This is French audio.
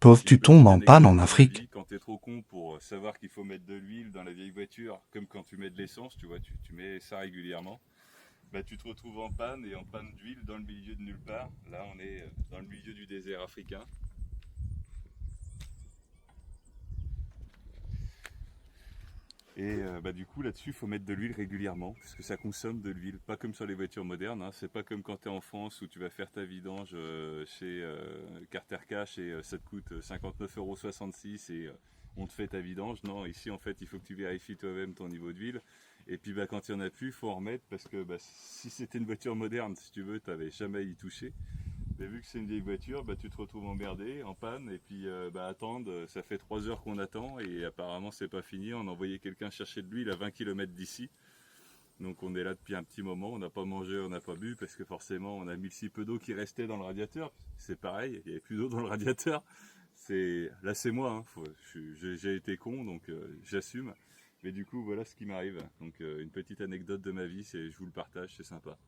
Pauvre, J'ai une tu tombes petite en panne anecdote en de ma Afrique. vie. Quand tu es trop con pour savoir qu'il faut mettre de l'huile dans la vieille voiture, comme quand tu mets de l'essence, tu vois, tu mets ça régulièrement, bah, tu te retrouves en panne et en panne d'huile dans le milieu de nulle part. Là, on est dans le milieu du désert africain. Et bah, du coup, là-dessus, il faut mettre de l'huile régulièrement, puisque ça consomme de l'huile. Pas comme sur les voitures modernes, hein. C'est pas comme quand tu es en France où tu vas faire ta vidange chez Carter Cash et ça te coûte 59,66 € et on te fait ta vidange. Non, ici, en fait, il faut que tu vérifies toi-même ton niveau d'huile. Et puis, bah, quand il n'y en a plus, il faut en remettre, parce que bah, si c'était une voiture moderne, si tu veux, tu n'avais jamais à y toucher. Mais vu que c'est une vieille voiture, bah, tu te retrouves emmerdé, en panne, et puis bah, attendre, ça fait 3 heures qu'on attend, et apparemment c'est pas fini. On a envoyé quelqu'un chercher de l'huile à 20 km d'ici. Donc on est là depuis un petit moment, on n'a pas mangé, on n'a pas bu, parce que forcément on a mis si peu d'eau qui restait dans le radiateur. C'est pareil, il n'y avait plus d'eau dans le radiateur. Là c'est moi, hein. J'ai été con, donc j'assume. Mais du coup voilà ce qui m'arrive. Donc une petite anecdote de ma vie, je vous le partage, c'est sympa.